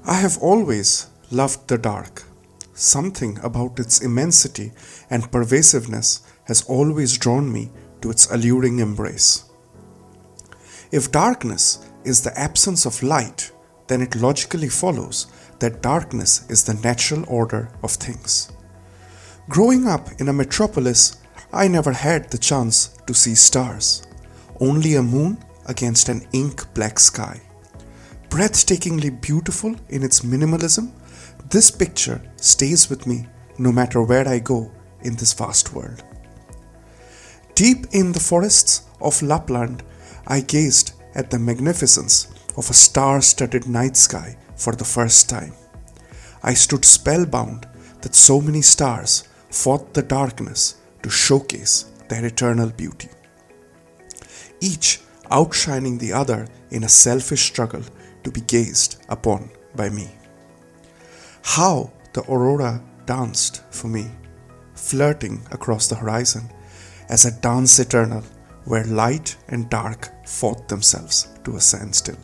I have always loved the dark. Something about its immensity and pervasiveness has always drawn me to its alluring embrace. If darkness is the absence of light, then it logically follows that darkness is the natural order of things. Growing up in a metropolis, I never had the chance to see stars, only a moon against an ink black sky. Breathtakingly beautiful in its minimalism, this picture stays with me no matter where I go in this vast world. Deep in the forests of Lapland, I gazed at the magnificence of a star-studded night sky for the first time. I stood spellbound that so many stars fought the darkness to showcase their eternal beauty, each outshining the other in a selfish struggle to be gazed upon by me. How the aurora danced for me, flirting across the horizon as a dance eternal where light and dark fought themselves to a standstill.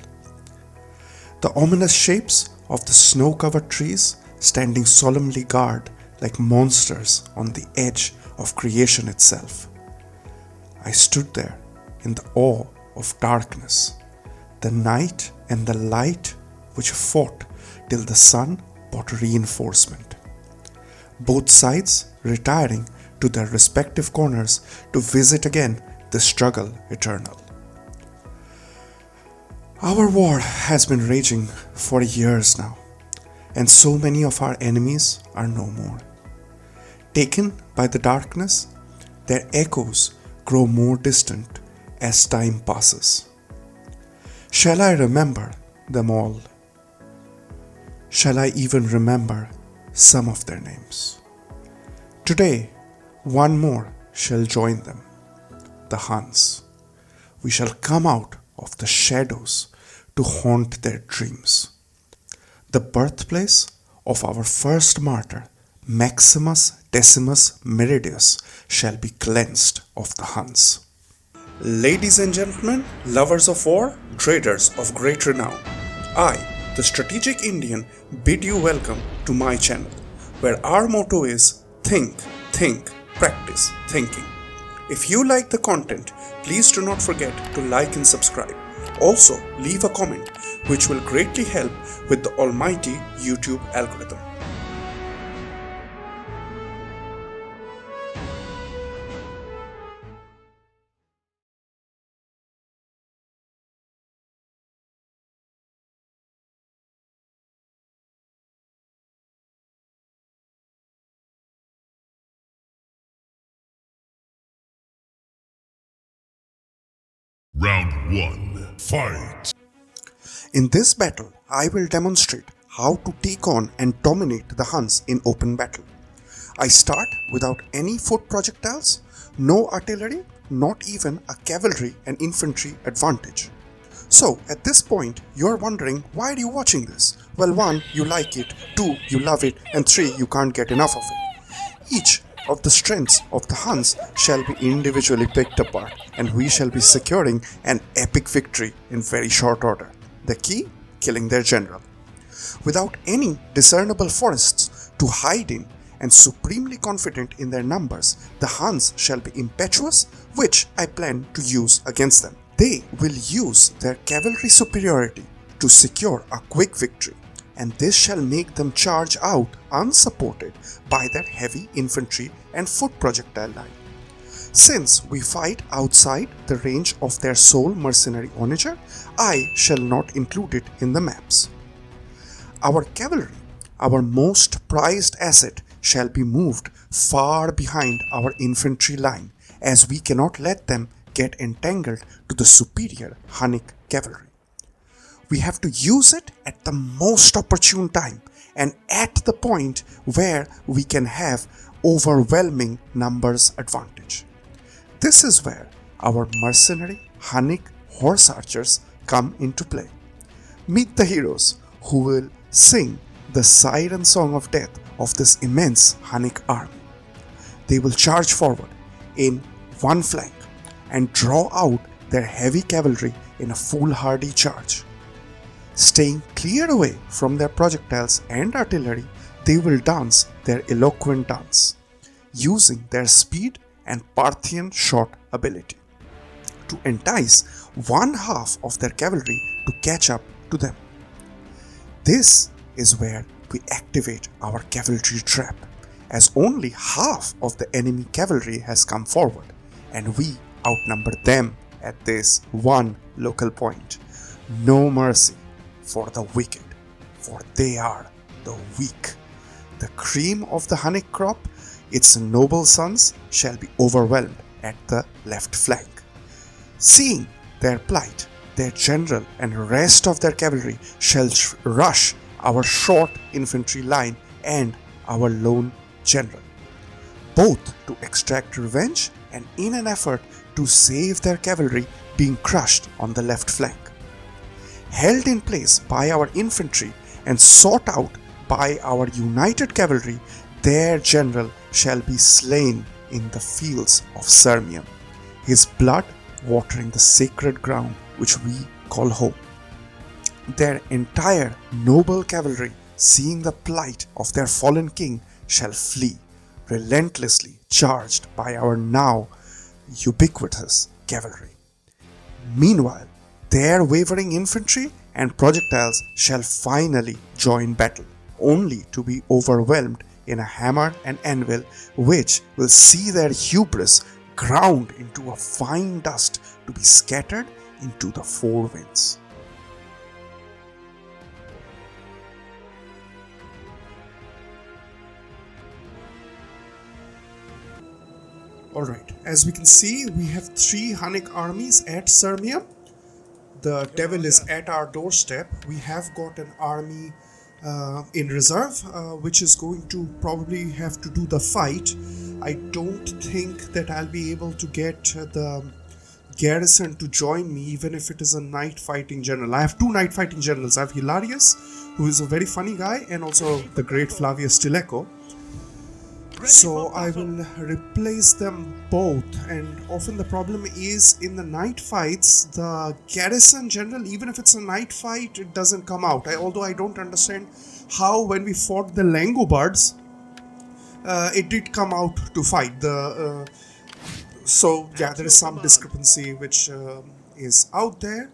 The ominous shapes of the snow-covered trees standing solemnly guard like monsters on the edge of creation itself. I stood there in the awe of darkness, the night and the light which fought till the sun brought reinforcement. Both sides retiring to their respective corners to visit again the struggle eternal. Our war has been raging for years now, and so many of our enemies are no more. Taken by the darkness, their echoes grow more distant as time passes. Shall I remember them all? Shall I even remember some of their names? Today, one more shall join them, the Huns. We shall come out of the shadows to haunt their dreams. The birthplace of our first martyr, Maximus Decimus Meridius, shall be cleansed of the Huns. Ladies and gentlemen, lovers of war, traders of great renown, I, the Strategic Indian, bid you welcome to my channel, where our motto is think, practice thinking. If you like the content, please do not forget to like and subscribe. Also, leave a comment, which will greatly help with the almighty YouTube algorithm. Round 1. Fight! In this battle, I will demonstrate how to take on and dominate the Huns in open battle. I start without any foot projectiles, no artillery, not even a cavalry and infantry advantage. So, at this point, you're wondering, why are you watching this? Well, 1, you like it, 2, you love it, and 3, you can't get enough of it. Each of the strengths of the Huns shall be individually picked apart, and we shall be securing an epic victory in very short order. The key? Killing their general. Without any discernible forests to hide in and supremely confident in their numbers, the Huns shall be impetuous, which I plan to use against them. They will use their cavalry superiority to secure a quick victory, and this shall make them charge out unsupported by their heavy infantry and foot projectile line. Since we fight outside the range of their sole mercenary onager, I shall not include it in the maps. Our cavalry, our most prized asset, shall be moved far behind our infantry line, as we cannot let them get entangled to the superior Hunnic cavalry. We have to use it at the most opportune time and at the point where we can have overwhelming numbers advantage. This is where our mercenary Hunnic horse archers come into play. Meet the heroes who will sing the siren song of death of this immense Hunnic army. They will charge forward in one flank and draw out their heavy cavalry in a foolhardy charge. Staying clear away from their projectiles and artillery, they will dance their eloquent dance, using their speed and Parthian shot ability to entice one half of their cavalry to catch up to them. This is where we activate our cavalry trap, as only half of the enemy cavalry has come forward, and we outnumber them at this one local point. No mercy for the wicked, for they are the weak. The cream of the Hunnic crop, its noble sons, shall be overwhelmed at the left flank. Seeing their plight, their general and rest of their cavalry shall rush our short infantry line and our lone general, both to extract revenge and in an effort to save their cavalry being crushed on the left flank. Held in place by our infantry and sought out by our united cavalry, their general shall be slain in the fields of Sirmium, his blood watering the sacred ground which we call home. Their entire noble cavalry, seeing the plight of their fallen king, shall flee, relentlessly charged by our now ubiquitous cavalry. Meanwhile, their wavering infantry and projectiles shall finally join battle, only to be overwhelmed in a hammer and anvil which will see their hubris ground into a fine dust to be scattered into the four winds. Alright, as we can see, we have 3 Hunnic armies at Sirmium. The devil is at our doorstep. We have got an army in reserve, which is going to probably have to do the fight. I don't think that I'll be able to get the garrison to join me, even if it is a night fighting general. I have 2 night fighting generals. I have Hilarius, who is a very funny guy, and also the great Flavius Stilicho. So I will replace them both, and often the problem is in the night fights, the garrison general, even if it's a night fight, it doesn't come out. Although I don't understand how when we fought the Langobards, it did come out to fight. So yeah, there is some discrepancy which is out there.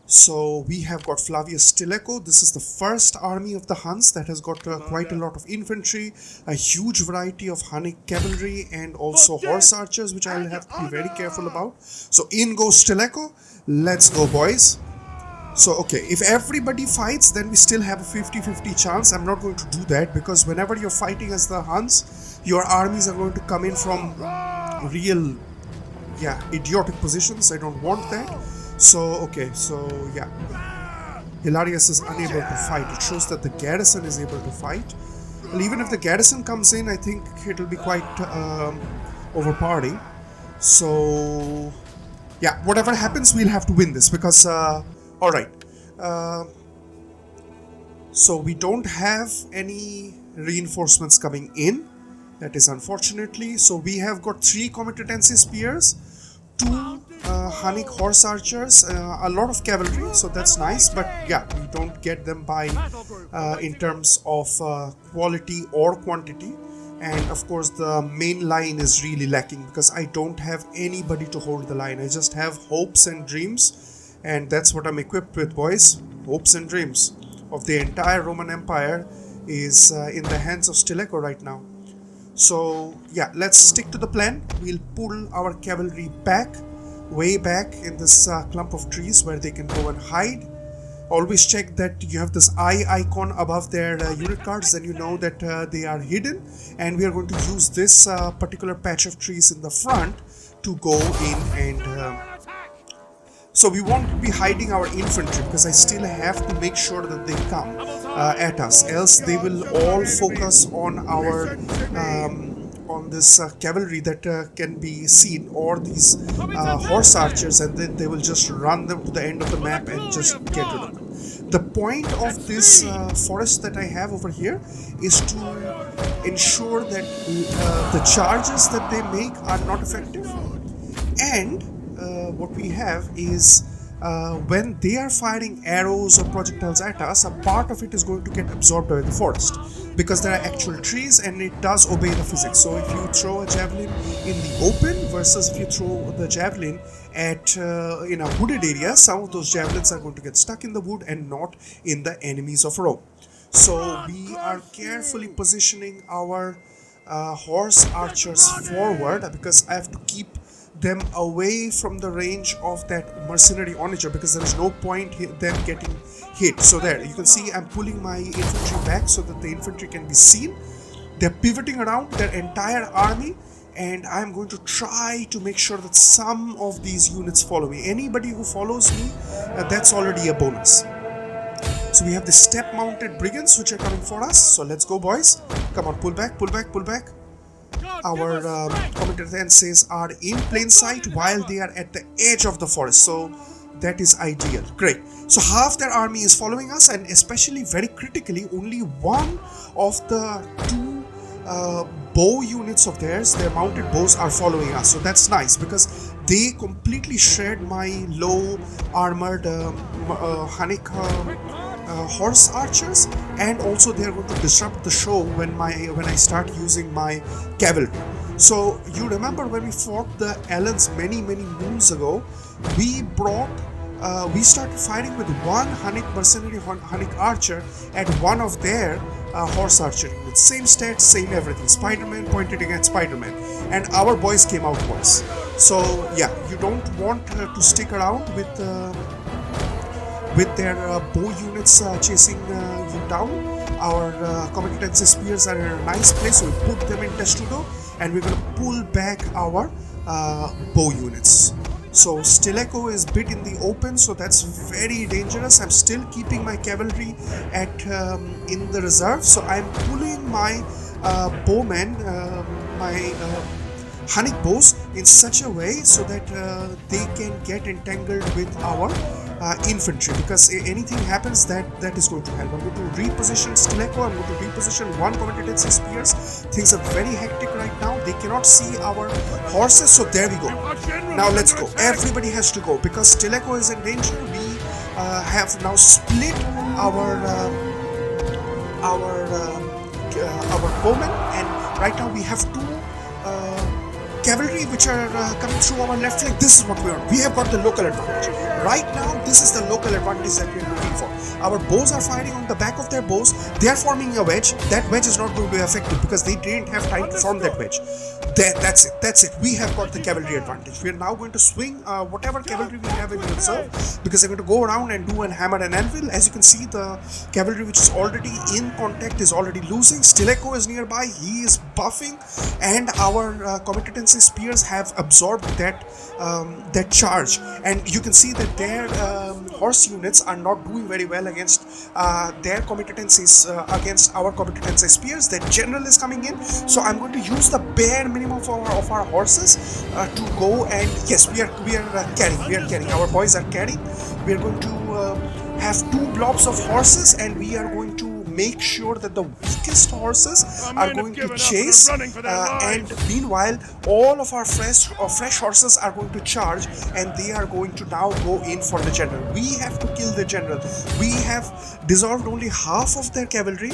So we have got Flavius Stilicho. This is the first army of the Huns that has got quite a lot of infantry, a huge variety of Hunnic cavalry, and also horse archers, which I'll have to be very careful about. So in goes Stilicho. Let's go, boys. So okay, if everybody fights, then we still have a 50-50 chance. I'm not going to do that, because whenever you're fighting as the Huns, your armies are going to come in from real, idiotic positions. I don't want that. So, okay, so yeah, Hilarius is unable to fight. It shows that the garrison is able to fight. Well, even if the garrison comes in, I think it'll be quite overpowering. So, yeah, whatever happens, we'll have to win this, because, alright. So, we don't have any reinforcements coming in. That is unfortunately. So, we have got 3 Comitatensi spears, 2 Hunnic horse archers, a lot of cavalry, so that's nice, but yeah, we don't get them by in terms of quality or quantity. And of course the main line is really lacking, because I don't have anybody to hold the line. I just have hopes and dreams, and that's what I'm equipped with, boys. Hopes and dreams of the entire Roman Empire is in the hands of Stilicho right now. So yeah, let's stick to the plan. We'll pull our cavalry back, way back in this clump of trees where they can go and hide. Always check that you have this eye icon above their unit cards, then you know that they are hidden. And we are going to use this particular patch of trees in the front to go in and so we won't be hiding our infantry, because I still have to make sure that they come at us, else they will all focus on our on this cavalry that can be seen, or these horse archers, and then they will just run them to the end of the map and just get rid of them. The point of this forest that I have over here is to ensure that the charges that they make are not effective, and what we have is when they are firing arrows or projectiles at us, a part of it is going to get absorbed by the forest because there are actual trees and it does obey the physics. So if you throw a javelin in the open versus if you throw the javelin at in a wooded area, some of those javelins are going to get stuck in the wood and not in the enemies of row. So we are carefully positioning our horse archers forward because I have to keep them away from the range of that mercenary onager because there is no point them getting hit. So there you can see I'm pulling my infantry back so that the infantry can be seen. They're pivoting around their entire army, and I'm going to try to make sure that some of these units follow me. Anybody who follows me, that's already a bonus. So we have the step mounted brigands which are coming for us. So let's go, boys. Come on, pull back, pull back, pull back. Our competencies are in plain sight while they are at the edge of the forest, so that is ideal. Great. So half their army is following us, and especially very critically, only one of the two bow units of theirs, their mounted bows, are following us. So that's nice because they completely shred my low armored Hunnic horse archers, and also they're going to disrupt the show when I start using my cavalry. So you remember when we fought the Alans many moons ago, we started fighting with one Hunnic mercenary Hunnic archer and one of their horse archer units. Same stats, same everything. Spider-Man pointed against Spider-Man, and our boys came out worse. So yeah, you don't want to stick around with their bow units chasing you down. Our competency spears are in a nice place, so we put them in testudo, and we're going to pull back our bow units. So Stilicho is bit in the open, so that's very dangerous. I'm still keeping my cavalry at in the reserve, so I'm pulling my bowmen, my Hunnic bows in such a way so that they can get entangled with our infantry, because anything happens that is going to help. I'm going to reposition Stilicho, I'm going to reposition one competency spears. Things are very hectic right now. They cannot see our horses, so there we go. Now let's go. Everybody has to go because Stilicho is in danger. We have now split our bowmen, and right now we have two cavalry which are coming through our left flank. This is what we want. We have got the local advantage. Right now, this is the local advantage that we are looking for. Our bows are firing on the back of their bows. They are forming a wedge. That wedge is not going to be effective because they didn't have time to form that wedge. That's it. We have got the cavalry advantage. We are now going to swing whatever cavalry we have in reserve, because they're going to go around and do an hammer and anvil. As you can see, the cavalry which is already in contact is already losing. Stilicho is nearby. He is buffing, and our competency spears have absorbed that charge. And you can see that their horse units are not doing very well against their competencies against our competency spears. Their general is coming in, so I'm going to use the bare minimum of our horses to go, and yes, we are carrying. Our boys are carrying. We are going to have two blobs of horses, and we are going to make sure that the weakest horses are going to chase, and meanwhile all of our fresh horses are going to charge, and they are going to now go in for the general. We have to kill the general. We have dissolved only half of their cavalry.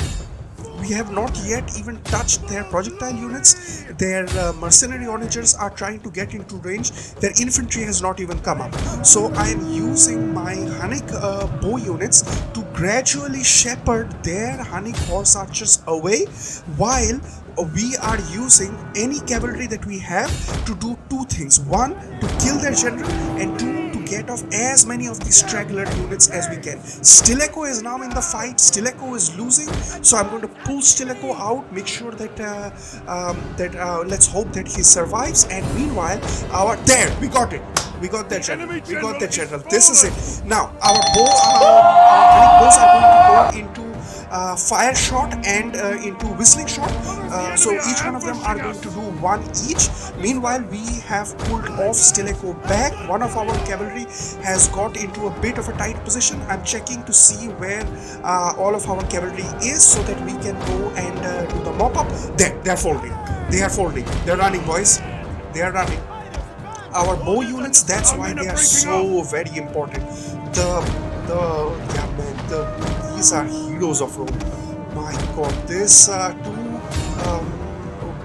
We have not yet even touched their projectile units. Their mercenary onagers are trying to get into range. Their infantry has not even come up. So I am using my Hunnic bow units to gradually shepherd their Hunnic horse archers away, while we are using any cavalry that we have to do two things. One, to kill their general, and two, to get off as many of these straggler units as we can. Stilicho is now in the fight. Stilicho is losing, so I'm going to pull Stilicho out, make sure that let's hope that he survives. And meanwhile, we got it. We got that general. We got that general. This is it. Now our Hunnic bows are going to go into fire shot and into whistling shot. So each one of them are going to do one each. Meanwhile, we have pulled off Stilicho back. One of our cavalry has got into a bit of a tight position. I'm checking to see where all of our cavalry is so that we can go and do the mop up. They're folding. They are folding. They're running, boys. They are running. our bow units, that's why they are so very important. These are heroes of Rome. My God, these two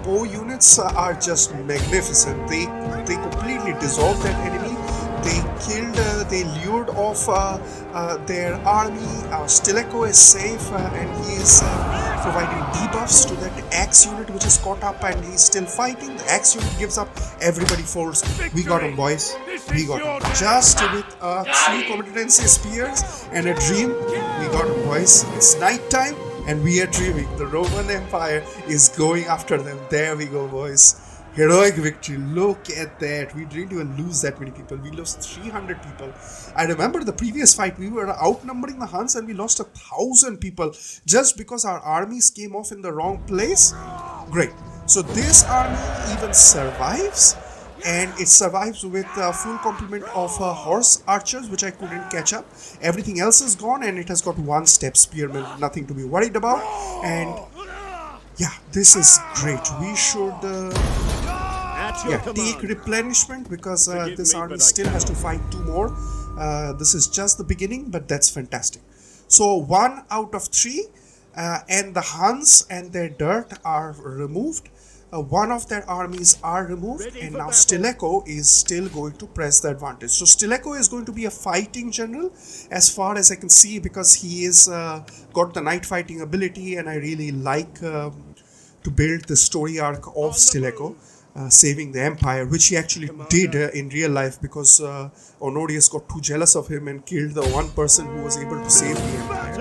bow units are just magnificent. They completely dissolved that enemy. They killed, they lured off their army. Stilicho is safe and he is providing debuffs to that axe unit which is caught up and he's still fighting. The axe unit gives up, everybody falls. We got him, boys. We got him. Just with 3 competency spears and a dream, we got him, boys. It's night time and we are dreaming. The Roman Empire is going after them. There we go, boys. Heroic victory. Look at that. We didn't even lose that many people. We lost 300 people. I remember the previous fight. We were outnumbering the Huns and we lost 1,000 people just because our armies came off in the wrong place. Great. So this army even survives, and it survives with a full complement of horse archers, which I couldn't catch up. Everything else is gone, and it has got 1-step spearmen. Nothing to be worried about. And yeah, this is great. We should take replenishment because this army still has to fight 2 more. This is just the beginning, but that's fantastic. So 1 out of 3, and the Huns and their dirt are removed. 1 of their armies are removed, and now Stilicho is still going to press the advantage. So Stilicho is going to be a fighting general as far as I can see, because he is got the night fighting ability, and I really like to build the story arc of Stilicho. Saving the empire, which he actually did in real life, because Honorius got too jealous of him and killed the one person who was able to save the empire.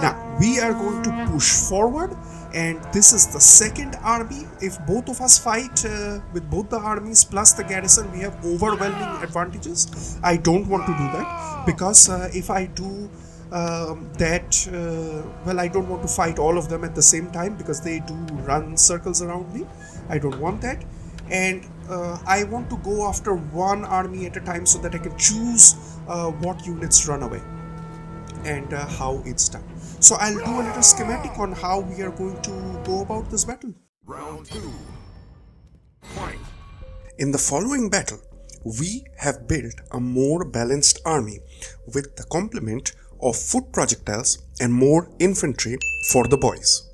Now, we are going to push forward, and this is the second army. If both of us fight with both the armies plus the garrison, we have overwhelming advantages. I don't want to do that, because if I do I don't want to fight all of them at the same time, because they do run circles around me. I don't want that. And I want to go after 1 army at a time so that I can choose what units run away and how it's done. So I'll do a little schematic on how we are going to go about this battle. Round 2. Fight. In the following battle, we have built a more balanced army with the complement of foot projectiles and more infantry for the boys.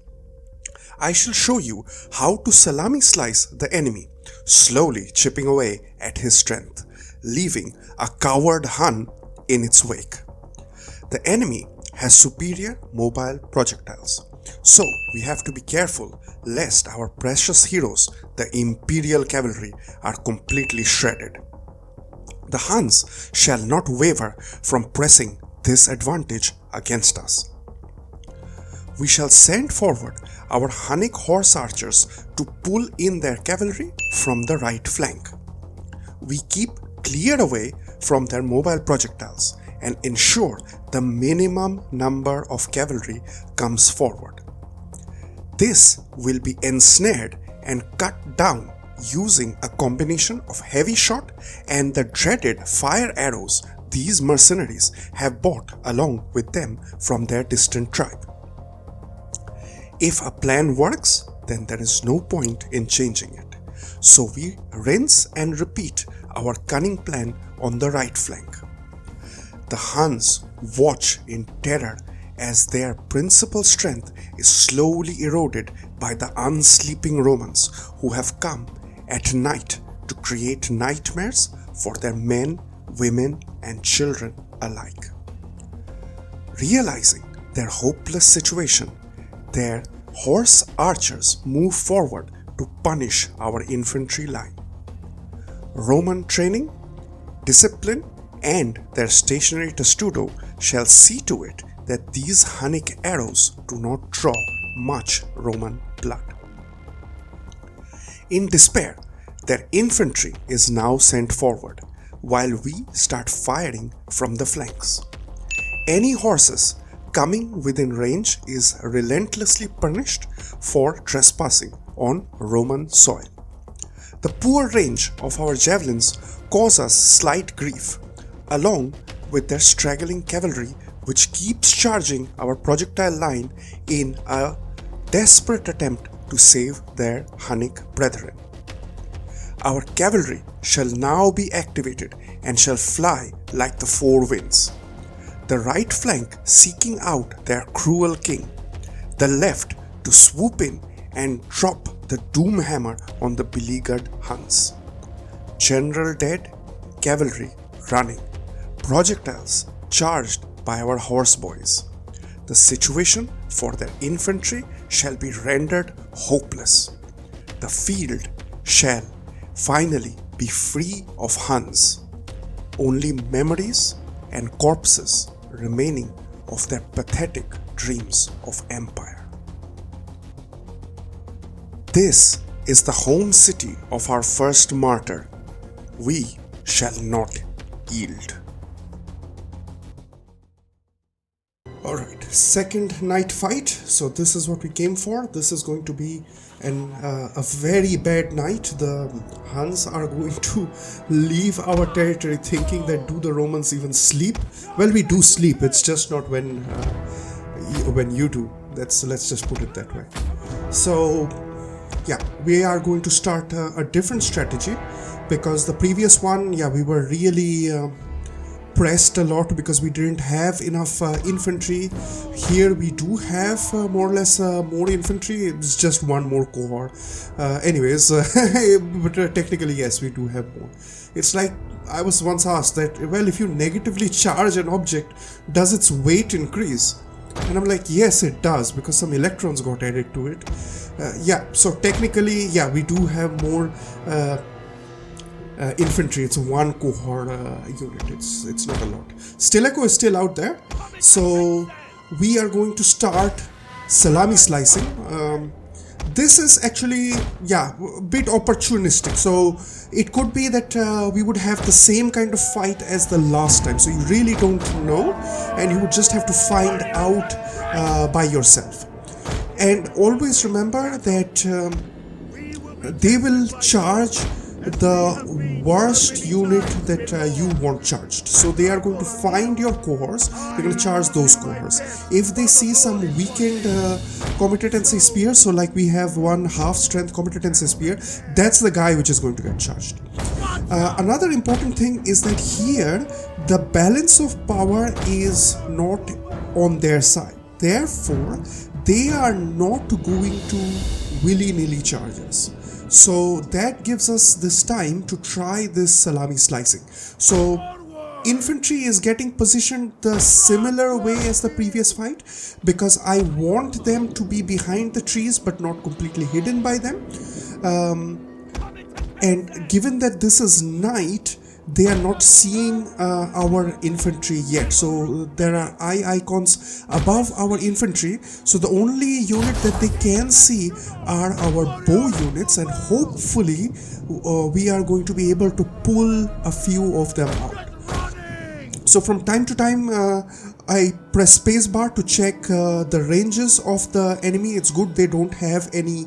I shall show you how to salami slice the enemy, slowly chipping away at his strength, leaving a coward Hun in its wake. The enemy has superior mobile projectiles, so we have to be careful lest our precious heroes, the Imperial Cavalry, are completely shredded. The Huns shall not waver from pressing this advantage against us. We shall send forward our Hunnic horse archers to pull in their cavalry from the right flank. We keep clear away from their mobile projectiles and ensure the minimum number of cavalry comes forward. This will be ensnared and cut down using a combination of heavy shot and the dreaded fire arrows these mercenaries have brought along with them from their distant tribe. If a plan works, then there is no point in changing it. So we rinse and repeat our cunning plan on the right flank. The Huns watch in terror as their principal strength is slowly eroded by the unsleeping Romans who have come at night to create nightmares for their men, women, and children alike. Realizing their hopeless situation, their horse archers move forward to punish our infantry line. Roman training, discipline, and their stationary testudo shall see to it that these Hunnic arrows do not draw much Roman blood. In despair, their infantry is now sent forward, while we start firing from the flanks. Any horses coming within range is relentlessly punished for trespassing on Roman soil. The poor range of our javelins cause us slight grief, along with their straggling cavalry which keeps charging our projectile line in a desperate attempt to save their Hunnic brethren. Our cavalry shall now be activated and shall fly like the four winds. The right flank seeking out their cruel king, the left to swoop in and drop the doom hammer on the beleaguered Huns. General dead, cavalry running, projectiles charged by our horse boys. The situation for their infantry shall be rendered hopeless. The field shall finally be free of Huns. Only memories and corpses remaining of their pathetic dreams of empire. This is the home city of our first martyr. We shall not yield. Alright, second night fight. So this is what we came for. This is going to be a very bad night. The Huns are going to leave our territory thinking that do the Romans even sleep? Well, we do sleep. It's just not when you do. Let's just put it that way. So yeah, we are going to start a different strategy, because the previous one, yeah, we were really pressed a lot because we didn't have enough infantry. Here we do have more or less more infantry. It's just one more cohort. But technically yes, we do have more. It's like I was once asked that, well, if you negatively charge an object, does its weight increase? And I'm like, yes, it does, because some electrons got added to it. So technically, yeah, we do have more infantry. It's one cohort unit. It's not a lot. Stilicho is still out there, so we are going to start salami slicing. This is actually, yeah, a bit opportunistic. So it could be that we would have the same kind of fight as the last time. So you really don't know, and you would just have to find out by yourself. And always remember that they will charge the worst unit that you want charged. So they are going to find your cohorts, they're going to charge those cohorts. If they see some weakened competency spear, so like we have one half strength competency spear, that's the guy which is going to get charged. Another important thing is that here the balance of power is not on their side. Therefore, they are not going to willy-nilly charge us. So that gives us this time to try this salami slicing. So infantry is getting positioned the similar way as the previous fight, because I want them to be behind the trees but not completely hidden by them. And given that this is night, they are not seeing our infantry yet. So there are eye icons above our infantry. So the only unit that they can see are our bow units, and hopefully we are going to be able to pull a few of them out. So from time to time I press spacebar to check the ranges of the enemy. It's good they don't have any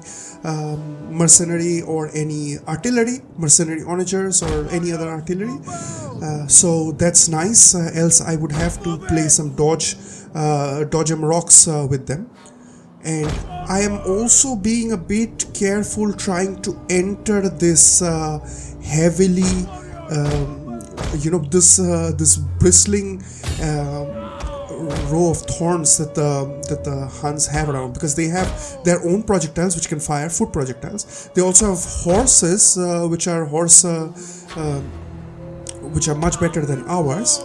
mercenary or any artillery, mercenary onagers or any other artillery. So that's nice, else I would have to play some dodge em rocks with them. And I am also being a bit careful trying to enter this heavily this bristling row of thorns that the Huns have around, because they have their own projectiles which can fire foot projectiles. They also have horses which are much better than ours.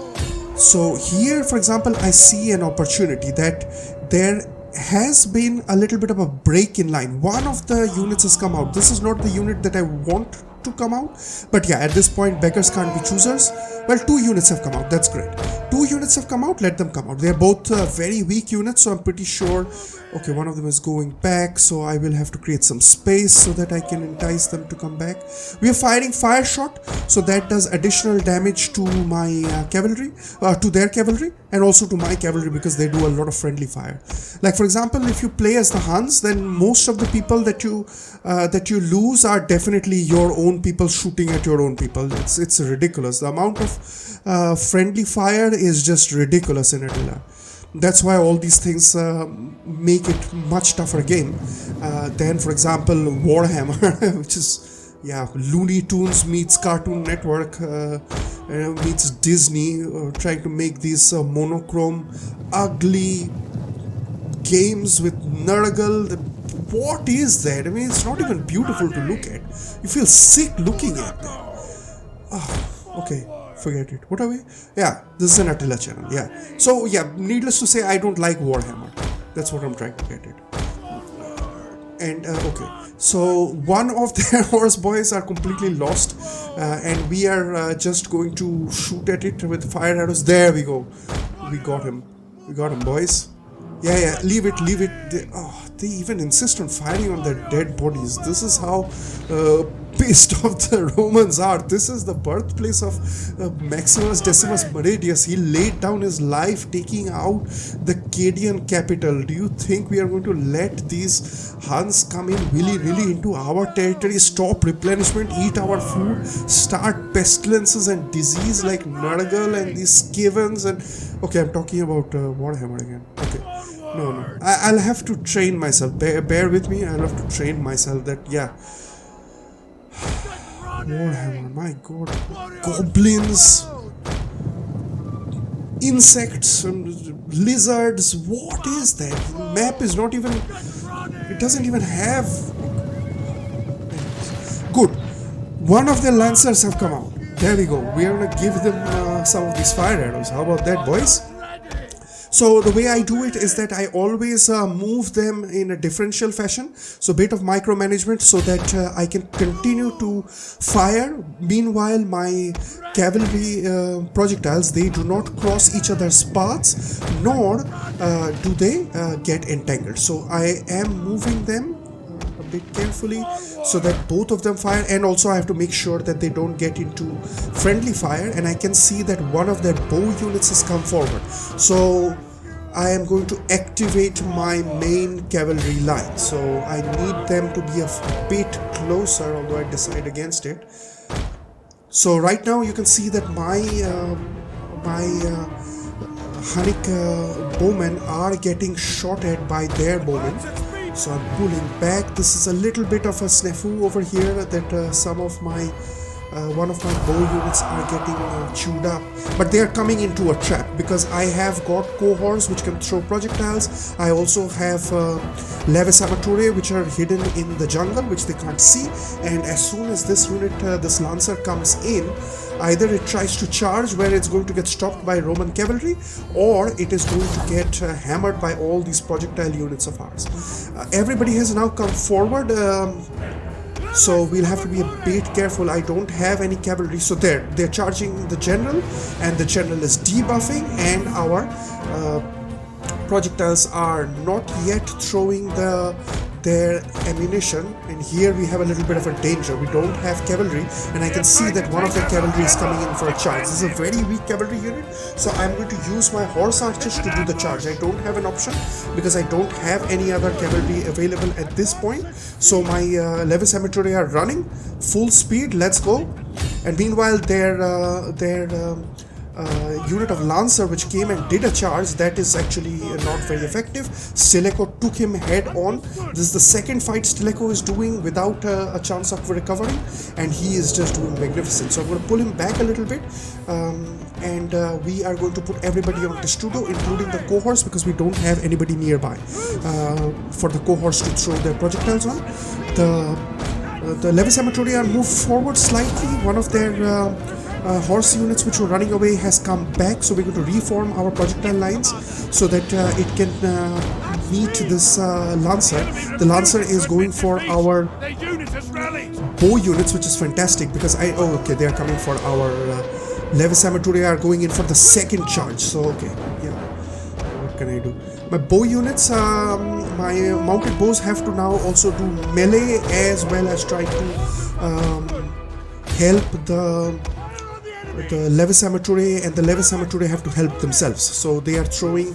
So here, for example, I see an opportunity that there has been a little bit of a break in line. One of the units has come out. This is not the unit that I want to come out, but yeah, at this point beggars can't be choosers. Well, 2 units have come out. That's great. 2 units have come out. Let them come out. They're both very weak units, so I'm pretty sure. Okay, one of them is going back, so I will have to create some space so that I can entice them to come back. We are firing fire shot, so that does additional damage to my cavalry, to their cavalry, and also to my cavalry, because they do a lot of friendly fire. Like for example, if you play as the Huns, then most of the people that you lose are definitely your own people shooting at your own people. It's ridiculous. The amount of friendly fire is just ridiculous in Attila. That's why all these things make it much tougher game than, for example, Warhammer, which is Yeah, Looney Tunes meets Cartoon Network meets Disney, trying to make these monochrome, ugly games with Nurgle. What is that? I mean, it's not even beautiful to look at. You feel sick looking at them. Okay, forget it. What are we? Yeah, this is an Attila channel. Yeah. So, yeah, needless to say, I don't like Warhammer. That's what I'm trying to get at. And okay, so one of their horse boys are completely lost, and we are just going to shoot at it with fire arrows. There we go. We got him, boys. Yeah, leave it. They even insist on firing on their dead bodies. This is how pissed off the Romans are. This is the birthplace of Maximus Decimus Meridius. He laid down his life taking out the Cadian capital. Do you think we are going to let these Huns come in willy-nilly into our territory, stop replenishment, eat our food, start pestilences and disease like Nurgle and these Skavens and... Okay, I'm talking about Warhammer again. Okay. No. I'll have to train myself. Bear with me. I'll have to train myself that, yeah. Warhammer, my god. Goblins. Insects and lizards. What is that? The map is not even... It doesn't even have... Good. One of the lancers have come out. There we go. We are going to give them some of these fire arrows. How about that, boys? So the way I do it is that I always move them in a differential fashion. So a bit of micromanagement so that I can continue to fire. Meanwhile, my cavalry projectiles, they do not cross each other's paths, nor do they get entangled. So I am moving them a bit carefully so that both of them fire, and also I have to make sure that they don't get into friendly fire. And I can see that one of their bow units has come forward, so I am going to activate my main cavalry line. So I need them to be a bit closer, although I decide against it. So right now you can see that my Hunnic bowmen are getting shot at by their bowmen. So I'm pulling back. This is a little bit of a snafu over here that some of my one of my bow units are getting chewed up, but they are coming into a trap because I have got cohorts which can throw projectiles. I also have Levis Amature which are hidden in the jungle, which they can't see, and as soon as this unit, this lancer comes in, either it tries to charge where it's going to get stopped by Roman cavalry, or it is going to get hammered by all these projectile units of ours. Everybody has now come forward, so we'll have to be a bit careful. I don't have any cavalry, so they're charging the general, and the general is debuffing, and our projectiles are not yet throwing their ammunition. And here we have a little bit of a danger. We don't have cavalry, and I can see that one of their cavalry is coming in for a charge. This is a very weak cavalry unit, so I'm going to use my horse archers to do the charge. I don't have an option because I don't have any other cavalry available at this point. So my Levis Amateur are running full speed. Let's go. And meanwhile, their unit of Lancer which came and did a charge, that is actually not very effective. Stilicho took him head on. This is the second fight Stilicho is doing without a chance of recovering, and he is just doing magnificent. So I'm going to pull him back a little bit, and we are going to put everybody on Testudo, including the cohorts, because we don't have anybody nearby for the cohorts to throw their projectiles on. The Levis Amatori are moved forward slightly. One of their horse units which were running away has come back, so we're going to reform our projectile lines so that it can meet this Lancer. The Lancer is going for our bow units, which is fantastic because okay, they are coming for our Levis Amatori are going in for the second charge. So okay, yeah, what can I do? My bow units, my mounted bows have to now also do melee as well as try to help the Levis Amature, and the Levis Amature have to help themselves. So they are throwing,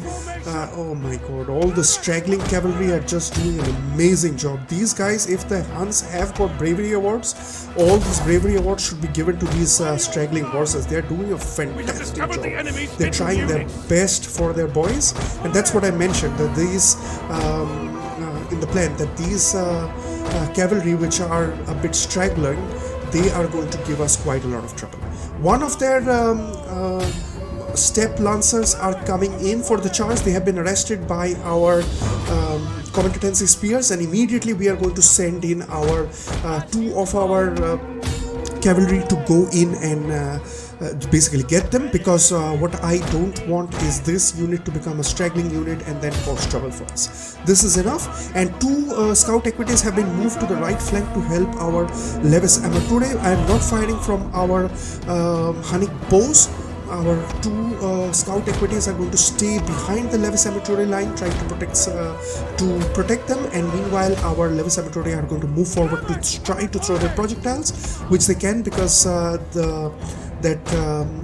oh my god, all the straggling cavalry are just doing an amazing job. These guys, if the Huns have got bravery awards, all these bravery awards should be given to these straggling horses. They are doing a fantastic job. They're trying their best for their boys, and that's what I mentioned, that these, in the plan, that these cavalry, which are a bit straggling, they are going to give us quite a lot of trouble. One of their step lancers are coming in for the charge. They have been arrested by our competency spears, and immediately we are going to send in our two of our cavalry to go in and basically get them, because what I don't want is this unit to become a straggling unit and then cause trouble for us. This is enough, and two scout equities have been moved to the right flank to help our levis amature. I am not firing from our Hunnic bows. Our two scout equities are going to stay behind the levis amature line, trying to protect them, and meanwhile our levis amature are going to move forward to try to throw their projectiles, which they can, because that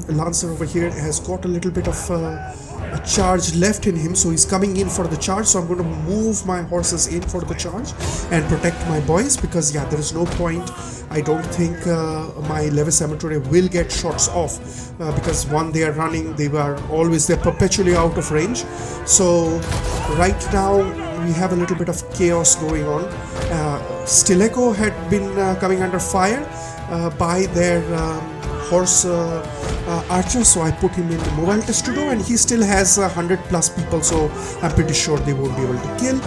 lancer over here has got a little bit of a charge left in him, so he's coming in for the charge. So I'm going to move my horses in for the charge and protect my boys, because yeah, there is no point. I don't think my levis amateur will get shots off, because one, they are running, they're perpetually out of range. So right now we have a little bit of chaos going on. Stilicho had been coming under fire by their horse archer, so I put him in the mobile testudo, and he still has 100 plus people, so I'm pretty sure they won't be able to kill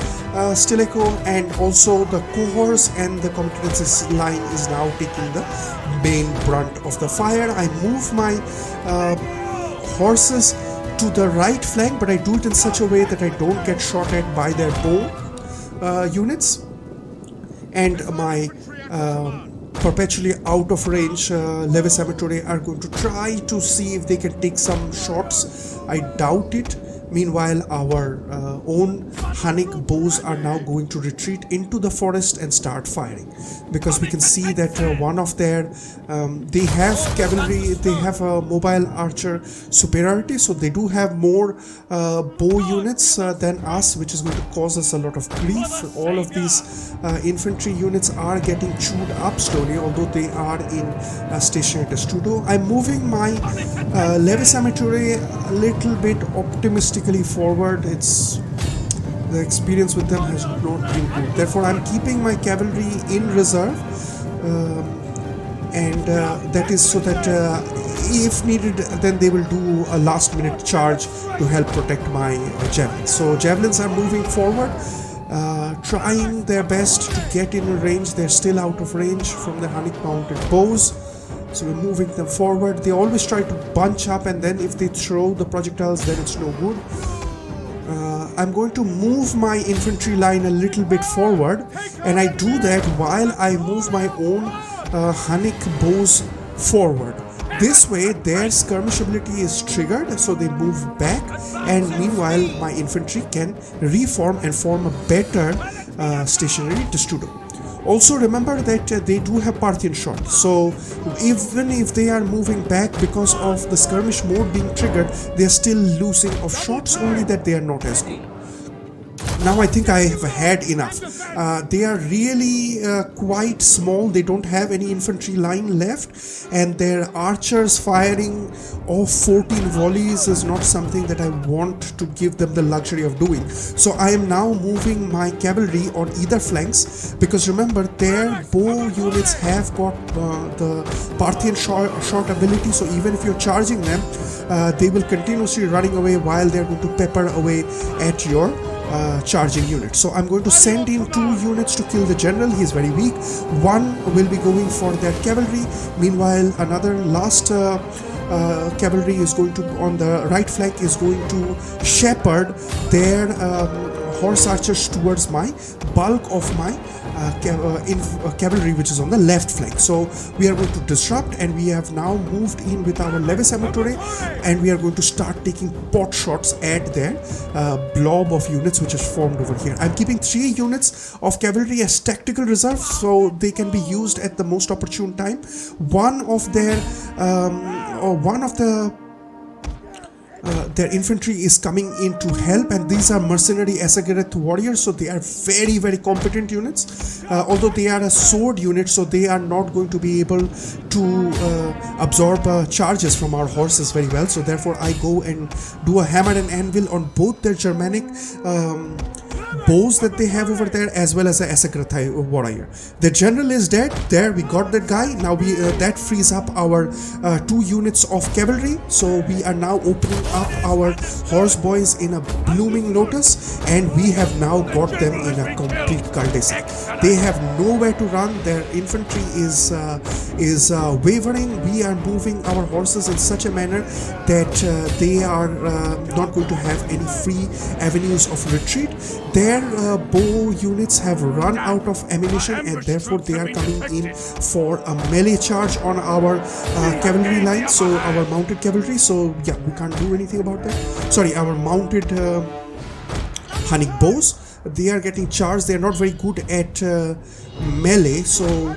Stilicho. And also the cohorts and the competencies line is now taking the main brunt of the fire. I move my horses to the right flank, but I do it in such a way that I don't get shot at by their bow units, and my perpetually out of range levis amateur are going to try to see if they can take some shots. I doubt it. Meanwhile, our own Hunnic bows are now going to retreat into the forest and start firing, because we can see that one of their they have cavalry, they have a mobile archer superiority, so they do have more bow units than us, which is going to cause us a lot of grief. All of these infantry units are getting chewed up slowly, although they are in stationary testudo. I'm moving my levis amateur a little bit optimistically forward. The experience with them has not been good. Therefore, I'm keeping my cavalry in reserve, and that is so that if needed, then they will do a last-minute charge to help protect my javelins. So javelins are moving forward, trying their best to get in range. They're still out of range from the Hunnic-mounted bows. So we're moving them forward. They always try to bunch up, and then if they throw the projectiles, then it's no good. I'm going to move my infantry line a little bit forward, and I do that while I move my own Hunnic bows forward. This way their skirmishability is triggered, so they move back, and meanwhile my infantry can reform and form a better stationary testudo. Also remember that they do have Parthian shot, so even if they are moving back because of the skirmish mode being triggered, they are still losing of shots, only that they are not as good. Now I think I have had enough. They are really quite small. They don't have any infantry line left, and their archers firing off 14 volleys is not something that I want to give them the luxury of doing. So I am now moving my cavalry on either flanks, because remember their bow units have got the Parthian shot ability, so even if you're charging them, they will continuously running away while they're going to pepper away at your charging unit. So I'm going to send in 2 units to kill the general. He is very weak. One will be going for their cavalry. Meanwhile, another last cavalry is going to, on the right flank, is going to shepherd their horse archers towards my bulk of my cavalry, which is on the left flank. So we are going to disrupt, and we have now moved in with our levis amateur, and we are going to start taking pot shots at their blob of units which is formed over here. I'm keeping 3 units of cavalry as tactical reserve, so they can be used at the most opportune time. One of their their infantry is coming in to help, and these are mercenary Assagareth warriors, so they are very, very competent units. Although they are a sword unit, so they are not going to be able to absorb charges from our horses very well. So therefore I go and do a hammer and anvil on both their Germanic bows that they have over there, as well as the Asakrathai warrior. The general is dead. There we got that guy. Now we that frees up our 2 units of cavalry. So we are now opening up our horse boys in a blooming lotus, and we have now got them in a complete cul-de-sac. They have nowhere to run. Their infantry is wavering. We are moving our horses in such a manner that they are not going to have any free avenues of retreat. Their bow units have run out of ammunition, and therefore they are coming in for a melee charge on our cavalry line, so our mounted cavalry. So yeah, we can't do anything about that. Sorry, our mounted Hunnic bows, they are getting charged. They are not very good at melee, so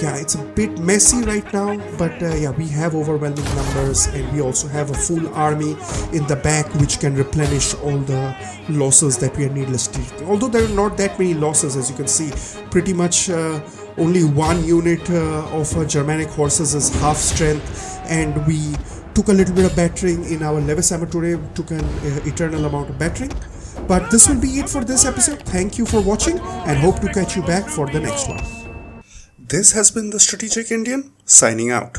yeah, it's a bit messy right now, but yeah, we have overwhelming numbers, and we also have a full army in the back which can replenish all the losses that we are needlessly taking. Although there are not that many losses, as you can see, pretty much only 1 unit of Germanic horses is half strength, and we took a little bit of battering in our Levis Amature, took an eternal amount of battering. But this will be it for this episode. Thank you for watching, and hope to catch you back for the next one. This has been the Strategic Indian, signing out.